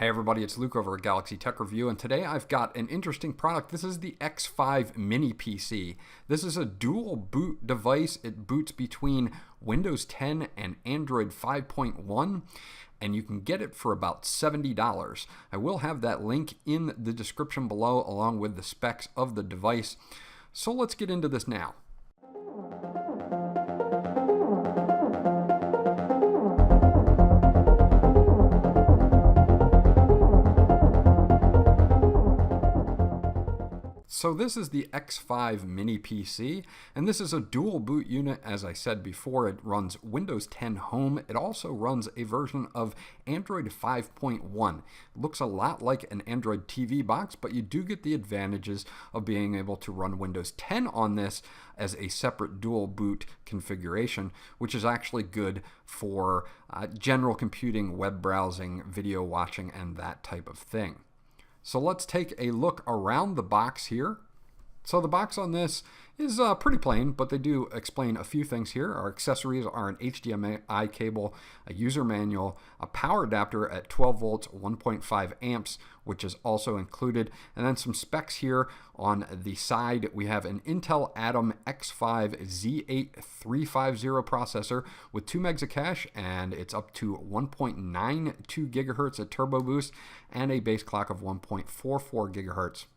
Hey everybody, it's Luke over at Galaxy Tech Review, and today I've got an interesting product. This is the X5 mini PC. This is a dual boot device. It boots between Windows 10 and Android 5.1, and you can get it for about $70. I will have that link in the description below along with the specs of the device. So let's get into this now. So this is the X5 mini PC, and this is a dual boot unit. As I said before, it runs Windows 10 Home. It also runs a version of Android 5.1. It looks a lot like an Android TV box, but you do get the advantages of being able to run Windows 10 on this as a separate dual boot configuration, which is actually good for general computing, web browsing, video watching, and that type of thing. So let's take a look around the box here. So the box on this is pretty plain, but they do explain a few things here. Our accessories are an HDMI cable, a user manual, a power adapter at 12 volts, 1.5 amps, which is also included, and then some specs here on the side. We have an Intel Atom x5-Z8350 processor with 2 megs of cache, and it's up to 1.92 gigahertz at turbo boost, and a base clock of 1.44 gigahertz.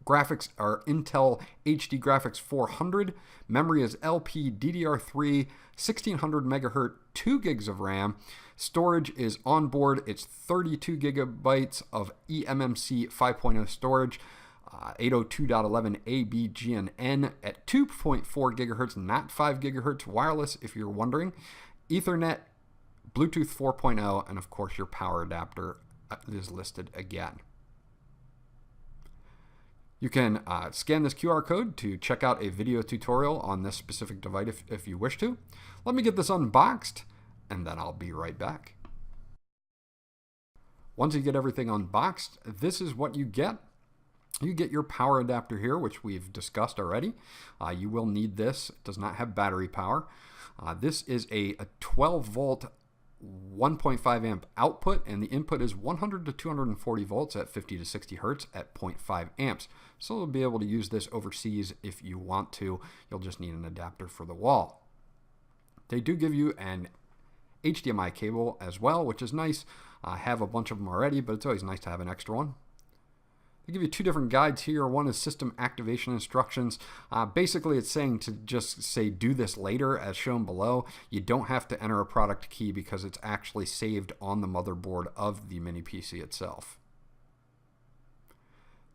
Graphics are Intel HD Graphics 400. Memory is LP DDR3 1600 megahertz, 2 gigs of RAM. Storage is on board. It's 32 gigabytes of eMMC 5.0 storage, 802.11 ABGNN at 2.4 gigahertz, not 5 gigahertz wireless, if you're wondering. Ethernet, Bluetooth 4.0, and of course your power adapter is listed again. You can scan this QR code to check out a video tutorial on this specific device if you wish to. Let me get this unboxed, and then I'll be right back. Once you get everything unboxed, this is what you get. You get your power adapter here, which we've discussed already. You will need this. It does not have battery power. This is a 12 volt 1.5 amp output, and the input is 100 to 240 volts at 50 to 60 hertz at 0.5 amps. So you'll be able to use this overseas if you want to. You'll just need an adapter for the wall. They do give you an HDMI cable as well, which is nice. I have a bunch of them already, but it's always nice to have an extra one. They give you 2 different guides here. One is system activation instructions. Basically, it's saying to just say do this later as shown below. You don't have to enter a product key because it's actually saved on the motherboard of the mini PC itself.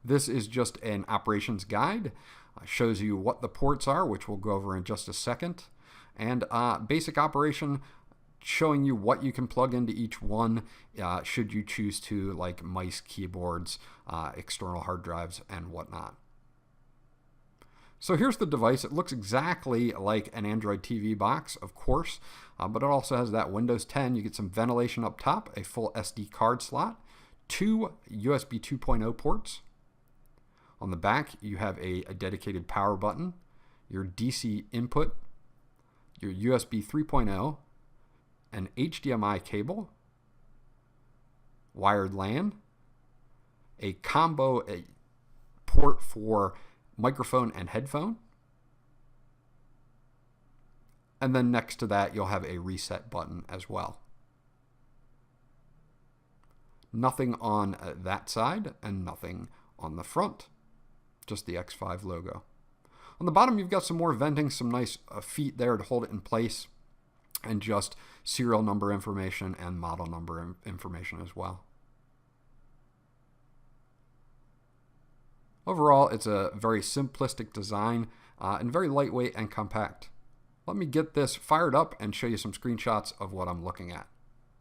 This is just an operations guide. Shows you what the ports are, which we'll go over in just a second. And basic operation, showing you what you can plug into each one should you choose to, like mice, keyboards, external hard drives, and whatnot. So here's the device. It looks exactly like an Android TV box, of course, but it also has that Windows 10. You get some ventilation up top, a full SD card slot, 2 USB 2.0 ports. On the back, you have a dedicated power button, your DC input, your USB 3.0, an HDMI cable, wired LAN, a combo port for microphone and headphone, and then next to that you'll have a reset button as well. Nothing on that side and nothing on the front, just the X5 logo. On the bottom you've got some more venting, some nice feet there to hold it in place, and just serial number information and model number information as well. Overall, it's a very simplistic design and very lightweight and compact. Let me get this fired up and show you some screenshots of what I'm looking at.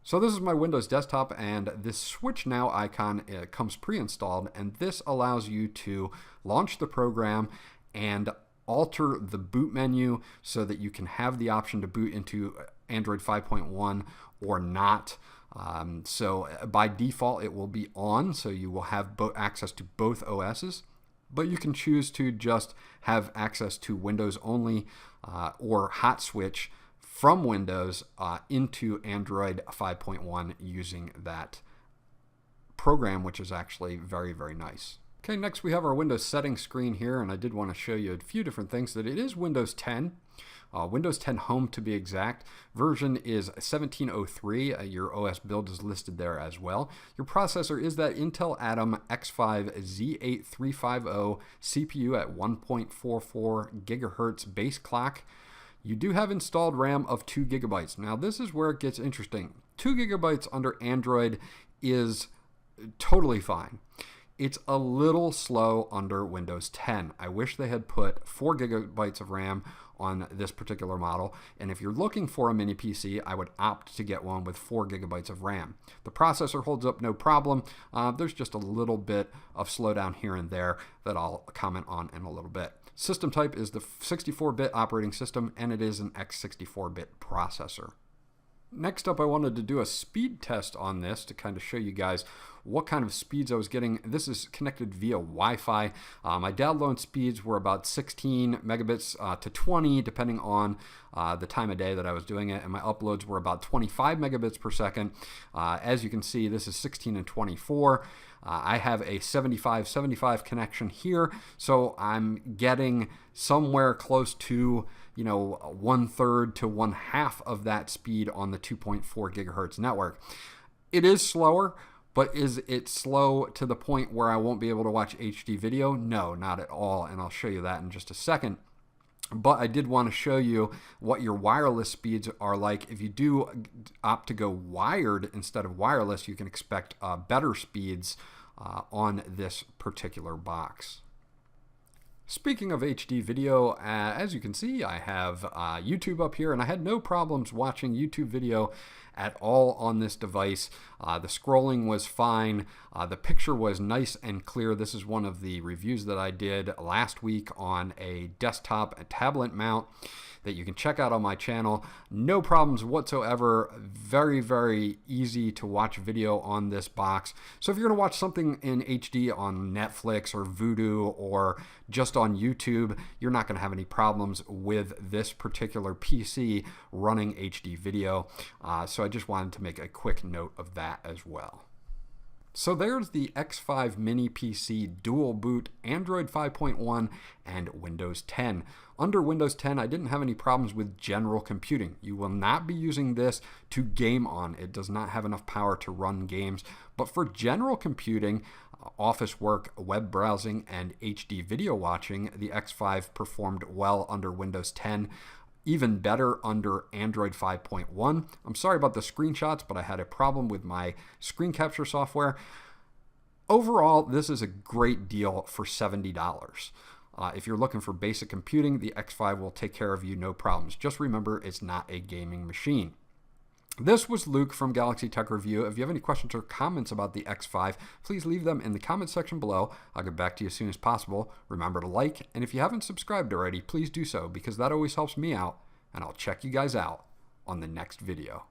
So this is my Windows desktop, and this Switch Now icon comes pre-installed, and this allows you to launch the program and alter the boot menu so that you can have the option to boot into Android 5.1 or not. So by default it will be on, so you will have access to both OSs, but you can choose to just have access to Windows only or hot switch from Windows into Android 5.1 using that program, which is actually very, very nice. Okay, next we have our Windows settings screen here, and I did want to show you a few different things. That it is Windows 10. Windows 10 Home to be exact. Version is 1703. Your OS build is listed there as well. Your processor is that Intel Atom x5-Z8350 CPU at 1.44 gigahertz base clock. You do have installed RAM of 2 gigabytes. Now this is where it gets interesting. 2 gigabytes under Android is totally fine. It's a little slow under Windows 10. I wish they had put 4 gigabytes of RAM on this particular model, and if you're looking for a mini PC, I would opt to get one with 4 gigabytes of RAM. The processor holds up no problem. There's just a little bit of slowdown here and there that I'll comment on in a little bit. System type is the 64-bit operating system, and it is an x64-bit processor. Next up, I wanted to do a speed test on this to kind of show you guys what kind of speeds I was getting. This is connected via Wi-Fi. My download speeds were about 16 megabits to 20, depending on the time of day that I was doing it, and my uploads were about 25 megabits per second. As you can see, this is 16 and 24. I have a 75-75 connection here, so I'm getting somewhere close to 1/3 to 1/2 of that speed on the 2.4 gigahertz network. It is slower, but is it slow to the point where I won't be able to watch HD video? No, not at all, and I'll show you that in just a second. But I did want to show you what your wireless speeds are like. If you do opt to go wired instead of wireless, you can expect better speeds on this particular box. Speaking of HD video, as you can see, I have YouTube up here, and I had no problems watching YouTube video at all on this device. The scrolling was fine. The picture was nice and clear. This is one of the reviews that I did last week on a desktop and tablet mount that you can check out on my channel. No problems whatsoever. Very, very easy to watch video on this box. So if you're gonna watch something in HD on Netflix or Vudu or just on YouTube, you're not gonna have any problems with this particular PC running HD video. So I just wanted to make a quick note of that as well. So there's the X5 mini PC dual boot, Android 5.1 and Windows 10. Under Windows 10, I didn't have any problems with general computing. You will not be using this to game on. It does not have enough power to run games. But for general computing, office work, web browsing, and HD video watching, the X5 performed well under Windows 10. Even better under Android 5.1. I'm sorry about the screenshots, but I had a problem with my screen capture software. Overall, this is a great deal for $70. If you're looking for basic computing, the X5 will take care of you no problems. Just remember, it's not a gaming machine. This was Luke from Galaxy Tech Review. If you have any questions or comments about the X5, please leave them in the comment section below. I'll get back to you as soon as possible. Remember to like, and if you haven't subscribed already, please do so, because that always helps me out, and I'll check you guys out on the next video.